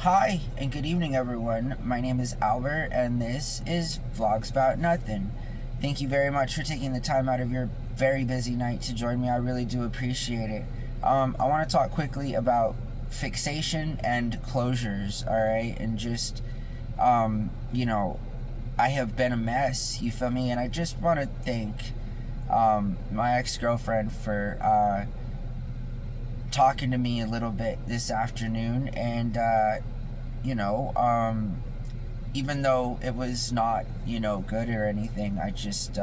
Hi, and good evening, everyone. My name is Albert, and this is Vlogs About Nothing. Thank you very much for taking the time out of your very busy night to join me. I really do appreciate it. I want to talk quickly about fixation and closures, alright? And just, I have been a mess, you feel me? And I just want to thank my ex-girlfriend for talking to me a little bit this afternoon, and even though it was not good or anything, I just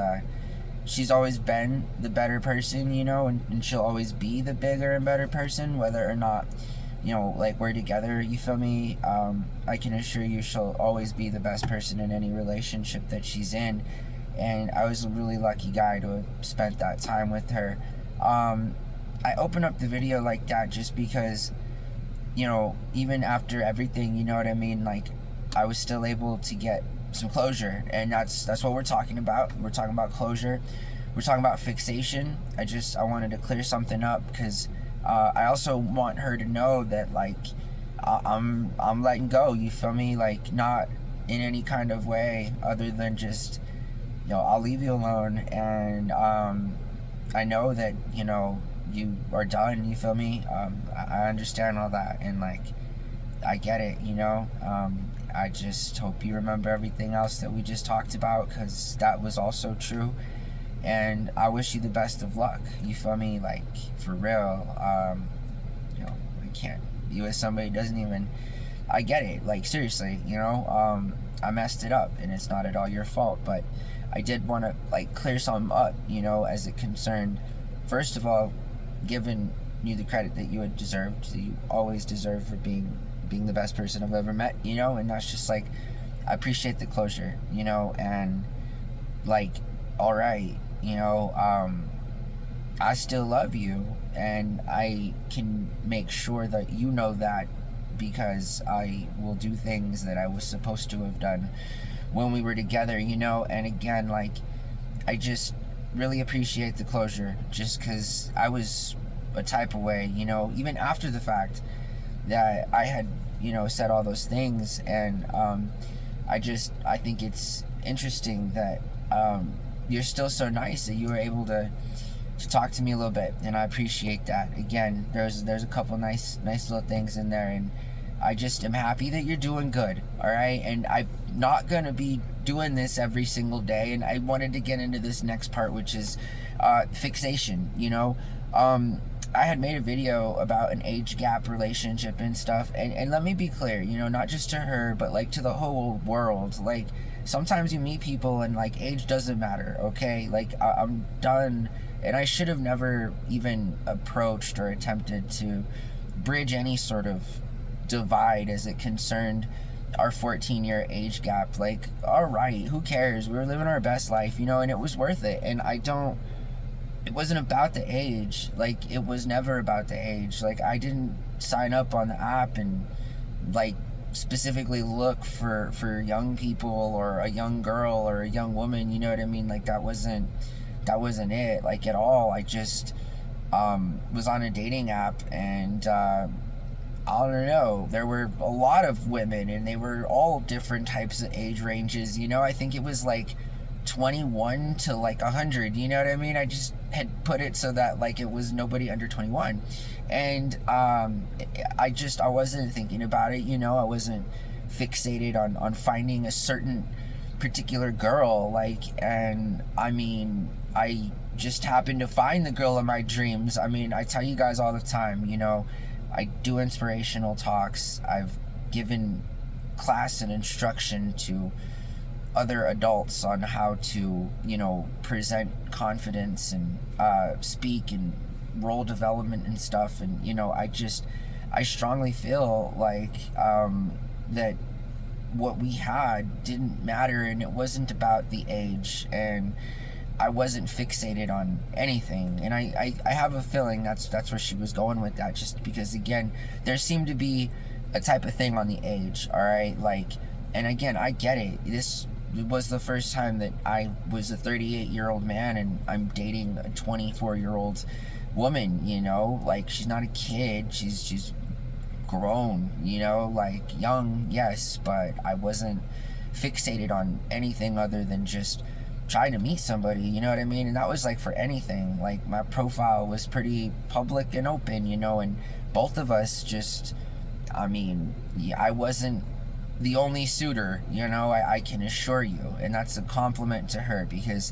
she's always been the better person, and she'll always be the bigger and better person, whether or not like we're together, you feel me? I can assure you she'll always be the best person in any relationship that she's in, and I was a really lucky guy to have spent that time with her. I open up the video like that just because, even after everything, you know what I mean? Like, I was still able to get some closure, and that's what we're talking about. We're talking about closure. We're talking about fixation. I wanted to clear something up because I also want her to know that, like, I'm letting go, you feel me? Like, not in any kind of way other than just, I'll leave you alone, and I know that, you are done, you feel me? I understand all that, and like, I get it, I just hope you remember everything else that we just talked about, because that was also true, and I wish you the best of luck, you feel me? Like, for real. I can't, you as somebody doesn't even, I get it, like, seriously, I messed it up, and it's not at all your fault, but I did want to, like, clear something up, as it concerned, first of all, giving you the credit that you had deserved, that you always deserve for being the best person I've ever met, and that's just like, I appreciate the closure, and like, alright, I still love you, and I can make sure that you know that, because I will do things that I was supposed to have done when we were together, and again, like, I just really appreciate the closure, just because I was a type of way, even after the fact that I had, said all those things, and I think it's interesting that you're still so nice that you were able to talk to me a little bit, and I appreciate that. Again, there's a couple nice little things in there, and I just am happy that you're doing good, alright? And I'm not gonna be doing this every single day, and I wanted to get into this next part, which is fixation, I had made a video about an age gap relationship and stuff, and let me be clear, not just to her, but like to the whole world. Like, sometimes you meet people and like age doesn't matter, okay? Like, I'm done, and I should have never even approached or attempted to bridge any sort of divide as it concerned our 14-year age gap. Like, alright, who cares? We were living our best life, and it was worth it, and it wasn't about the age. Like, it was never about the age. Like, I didn't sign up on the app and like specifically look for young people or a young girl or a young woman, you know what I mean? Like, that wasn't it, like, at all. I just was on a dating app, and I don't know, there were a lot of women, and they were all different types of age ranges, I think it was like 21 to like 100, you know what I mean? I just had put it so that like it was nobody under 21, and I wasn't thinking about it, I wasn't fixated on finding a certain particular girl, like, and I mean, I just happened to find the girl of my dreams. I mean, I tell you guys all the time, I do inspirational talks. I've given class and instruction to other adults on how to, present confidence and speak and role development and stuff. And, I strongly feel like that what we had didn't matter, and it wasn't about the age, and I wasn't fixated on anything. And I have a feeling that's where she was going with that, just because, again, there seemed to be a type of thing on the age, alright? Like, and again, I get it. This was the first time that I was a 38-year-old man and I'm dating a 24-year-old woman, like, she's not a kid, she's grown, you know, like young, yes, but I wasn't fixated on anything other than just trying to meet somebody, you know what I mean? And that was like for anything. Like my profile was pretty public and open, you know, and both of us just, I mean, yeah, I wasn't the only suitor, you know, I can assure you. And that's a compliment to her because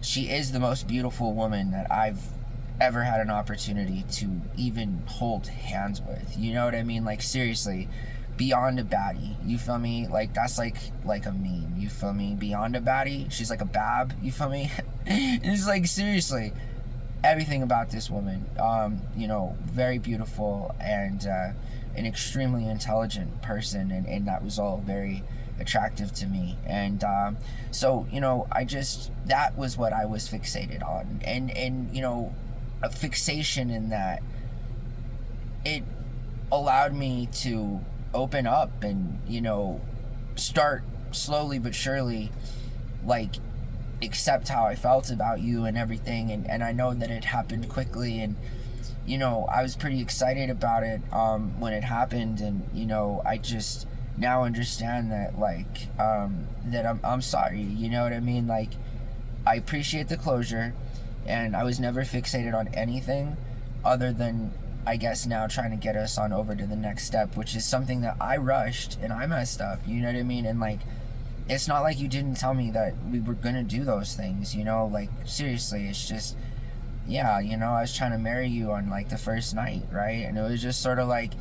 she is the most beautiful woman that I've ever had an opportunity to even hold hands with. You know what I mean? Like seriously, beyond a baddie. You feel me? Like that's like a meme. You feel me? Beyond a baddie, she's like a bab. You feel me? It's like seriously, everything about this woman. You know, very beautiful and an extremely intelligent person, and that was all very attractive to me. And so you know, that was what I was fixated on, and you know, a fixation in that it allowed me to open up and, you know, start slowly but surely like accept how I felt about you and everything. And I know that it happened quickly, and you know, I was pretty excited about it when it happened. And you know, I just now understand that like that I'm sorry, you know what I mean? Like I appreciate the closure, and I was never fixated on anything other than, I guess, now trying to get us on over to the next step, which is something that I rushed and I messed up, you know what I mean? And like, it's not like you didn't tell me that we were gonna do those things, you know? Like seriously, it's just, yeah, you know, I was trying to marry you on like the first night, right? And it was just sort of like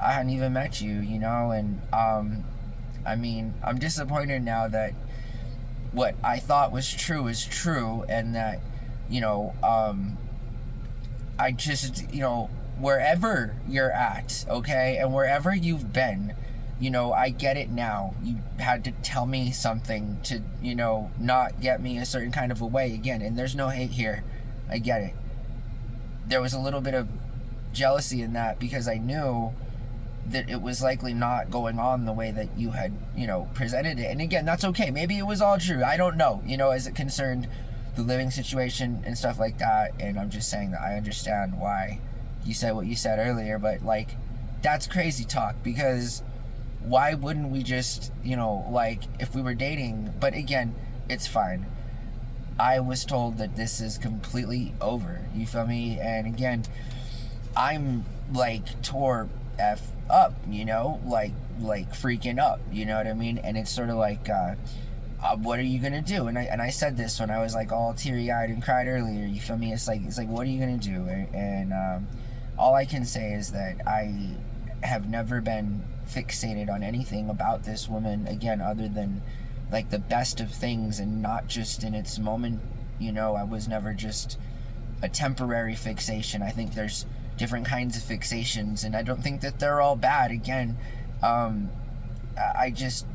I hadn't even met you, you know? And I mean, I'm disappointed now that what I thought was true is true, and that, you know, I just, you know, wherever you're at, okay, and wherever you've been, you know, I get it now. You had to tell me something to, you know, not get me a certain kind of a way again, and there's no hate here. I get it. There was a little bit of jealousy in that because I knew that it was likely not going on the way that you had, you know, presented it. And again, that's okay. Maybe it was all true. I don't know, you know, as it concerned the living situation and stuff like that. And I'm just saying that I understand why you said what you said earlier, but like, that's crazy talk, because why wouldn't we just, you know, like if we were dating, but again, it's fine. I was told that this is completely over, you feel me? And again, I'm like tore F up, you know, like freaking up, you know what I mean? And it's sort of like, what are you gonna do? And I said this when I was like all teary-eyed and cried earlier, you feel me? It's like what are you gonna do? And all I can say is that I have never been fixated on anything about this woman again other than like the best of things, and not just in its moment, you know. I was never just a temporary fixation. I think there's different kinds of fixations, and I don't think that they're all bad. Again, I just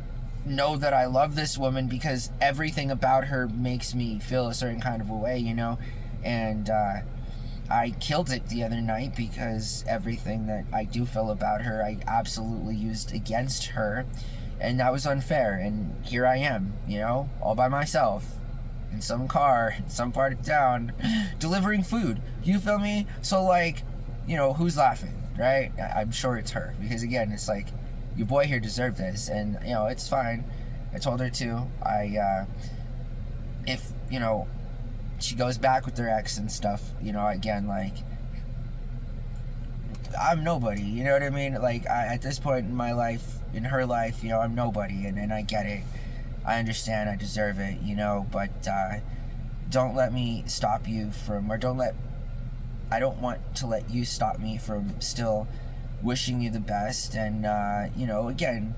know that I love this woman because everything about her makes me feel a certain kind of a way, you know. And I killed it the other night because everything that I do feel about her, I absolutely used against her, and that was unfair. And here I am, you know, all by myself in some car in some part of town delivering food, you feel me? So like, you know, who's laughing, right? I'm sure it's her, because again, it's like, your boy here deserved this, and you know, it's fine. I told her to. If, you know, she goes back with their ex and stuff, you know, again, like, I'm nobody, you know what I mean? Like, at this point in my life, in her life, you know, I'm nobody, and I get it. I understand, I deserve it, you know, but don't let me stop you from, or I don't want to let you stop me from still wishing you the best. And you know, again,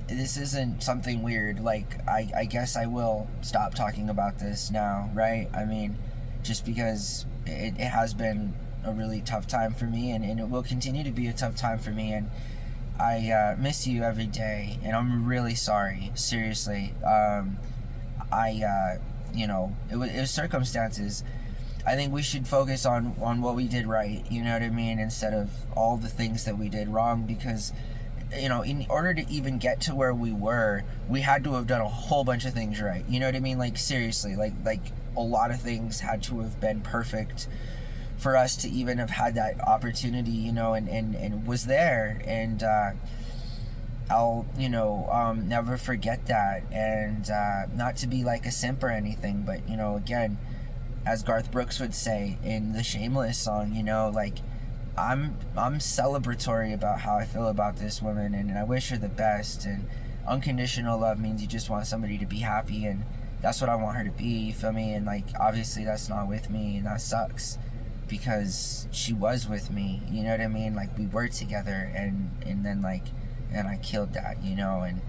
this isn't something weird. Like, I guess I will stop talking about this now, right? I mean, just because it has been a really tough time for me, and it will continue to be a tough time for me, and I miss you every day, and I'm really sorry, seriously. You know, it was circumstances. I think we should focus on what we did right, you know what I mean, instead of all the things that we did wrong, because, you know, in order to even get to where we were, we had to have done a whole bunch of things right, you know what I mean? Like, seriously, like a lot of things had to have been perfect for us to even have had that opportunity, you know, and was there. And I'll, you know, never forget that. And not to be like a simp or anything, but, you know, again, as Garth Brooks would say in the Shameless song, you know, like, I'm celebratory about how I feel about this woman, and I wish her the best. And unconditional love means you just want somebody to be happy, and that's what I want her to be, you feel me? And like, obviously that's not with me, and that sucks, because she was with me, you know what I mean? Like, we were together, and then like, and I killed that, you know. And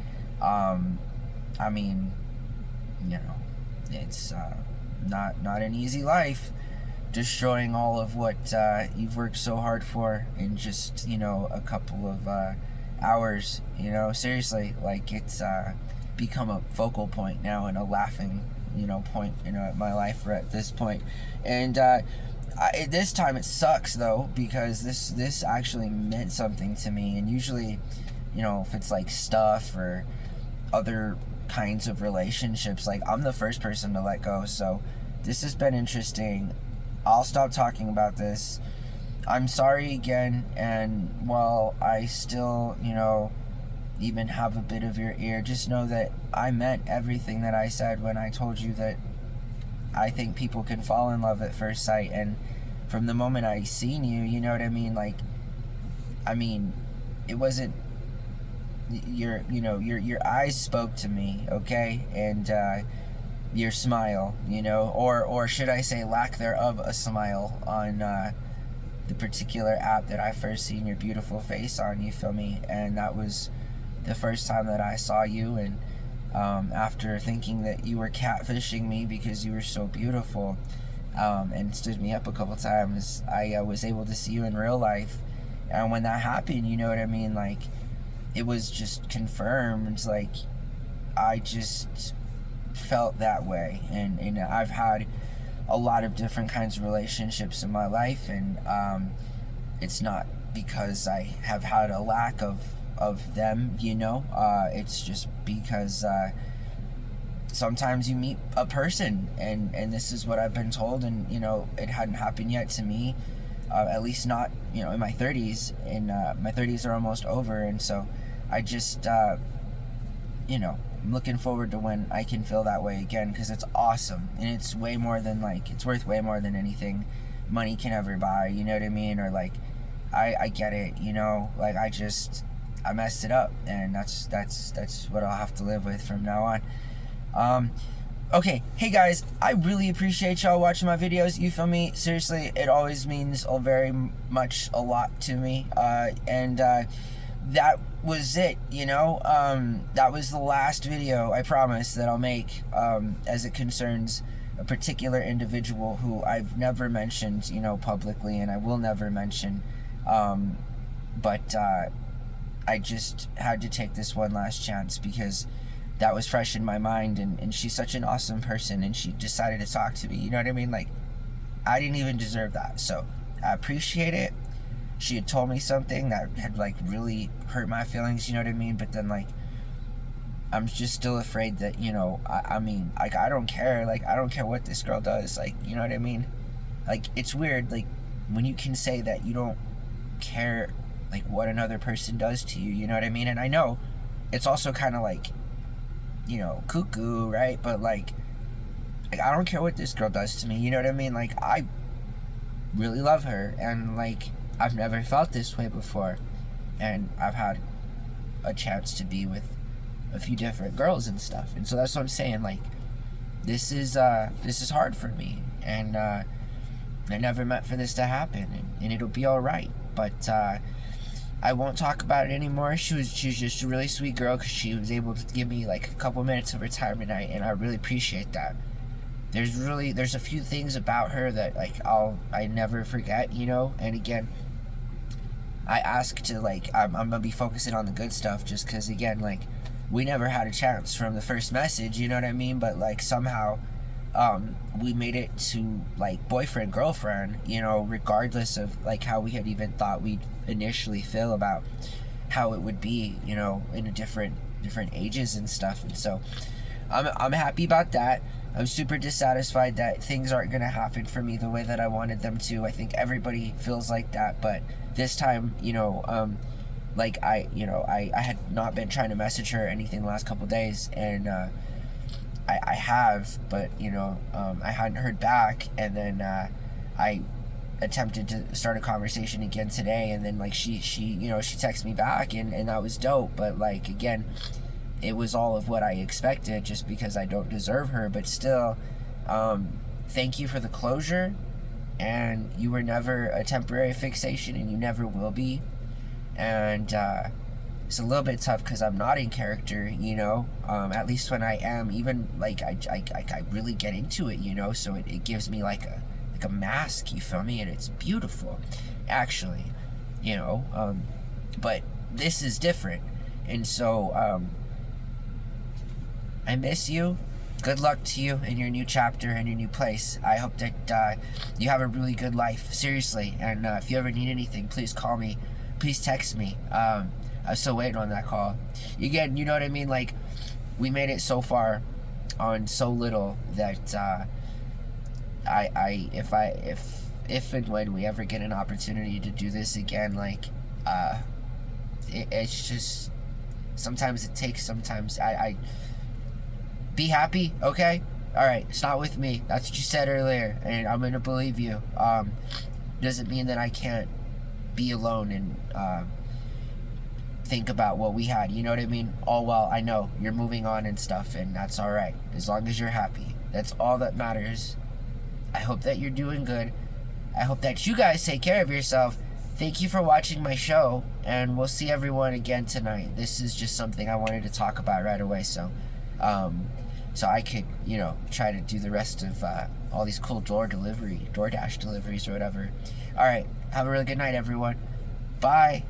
I mean, you know, it's not an easy life, destroying all of what you've worked so hard for in just, you know, a couple of hours, you know. Seriously, like, it's become a focal point now and a laughing, you know, point, you know, at my life at this point. And this time it sucks though, because this actually meant something to me. And usually, you know, if it's like stuff or other kinds of relationships, like, I'm the first person to let go. So this has been interesting. I'll stop talking about this. I'm sorry again, and while I still, you know, even have a bit of your ear, just know that I meant everything that I said when I told you that I think people can fall in love at first sight. And from the moment I seen you, you know what I mean? Like, I mean, it wasn't your eyes spoke to me, okay? And your smile, you know, or should I say lack thereof a smile, on the particular app that I first seen your beautiful face on, you feel me? And that was the first time that I saw you. And after thinking that you were catfishing me because you were so beautiful, and stood me up a couple times, I was able to see you in real life. And when that happened, you know what I mean, like, it was just confirmed. Like, I just felt that way. And I've had a lot of different kinds of relationships in my life, and it's not because I have had a lack of them, you know. It's just because sometimes you meet a person, and this is what I've been told, and, you know, it hadn't happened yet to me, at least not, you know, in my 30s. And my 30s are almost over, and so I just you know, I'm looking forward to when I can feel that way again, because it's awesome, and it's way more than, like, it's worth way more than anything money can ever buy, you know what I mean? Or like, I get it, you know, like, I messed it up, and that's what I'll have to live with from now on. Okay, hey guys, I really appreciate y'all watching my videos, you feel me? Seriously, it always means very much a lot to me. And that was it, you know. That was the last video, I promise, that I'll make, as it concerns a particular individual who I've never mentioned, you know, publicly, and I will never mention. But I just had to take this one last chance, because that was fresh in my mind, and she's such an awesome person, and she decided to talk to me, you know what I mean? Like, I didn't even deserve that, so I appreciate it. She had told me something that had, like, really hurt my feelings, you know what I mean? But then, like, I'm just still afraid that, you know, I mean, like, I don't care. Like, I don't care what this girl does. Like, you know what I mean? Like, it's weird, like, when you can say that you don't care, like, what another person does to you, you know what I mean? And I know it's also kind of, like, you know, cuckoo, right? But, like, I don't care what this girl does to me, you know what I mean? Like, I really love her, and, like, I've never felt this way before, and I've had a chance to be with a few different girls and stuff, and so that's what I'm saying. Like, this is hard for me, and I never meant for this to happen, and it'll be all right. But I won't talk about it anymore. She's just a really sweet girl, because she was able to give me, like, a couple minutes of her time tonight, and I really appreciate that. There's a few things about her that, like, I never forget, you know. And again, I ask to, like, I'm gonna be focusing on the good stuff, just because, again, like, we never had a chance from the first message, you know what I mean? But, like, somehow we made it to, like, boyfriend, girlfriend, you know, regardless of, like, how we had even thought we'd initially feel about how it would be, you know, in a different ages and stuff. And so I'm happy about that. I'm super dissatisfied that things aren't going to happen for me the way that I wanted them to. I think everybody feels like that, but this time, like I had not been trying to message her or anything the last couple days, and I have, but I hadn't heard back, and then I attempted to start a conversation again today, and then like she texted me back, and that was dope, but like again, it was all of what I expected, just because I don't deserve her, but still, thank you for the closure, and you were never a temporary fixation, and you never will be, and it's a little bit tough because I'm not in character, at least when I am, even like I really get into it, so it gives me like a mask, you feel me, and it's beautiful, actually, but this is different, and so I miss you. Good luck to you in your new chapter and your new place. I hope that you have a really good life, seriously, and if you ever need anything, please call me, please text me. I'm still waiting on that call. Again, you know what I mean, like, we made it so far on so little that if and when we ever get an opportunity to do this again, like, it's just, sometimes it takes, sometimes I be happy, okay? Alright, it's not with me. That's what you said earlier, and I'm gonna believe you. Doesn't mean that I can't be alone and think about what we had, you know what I mean? All while I know you're moving on and stuff, and that's alright, as long as you're happy. That's all that matters. I hope that you're doing good. I hope that you guys take care of yourself. Thank you for watching my show, and we'll see everyone again tonight. This is just something I wanted to talk about right away, so I could, try to do the rest of all these cool DoorDash deliveries or whatever. Alright, have a really good night, everyone. Bye.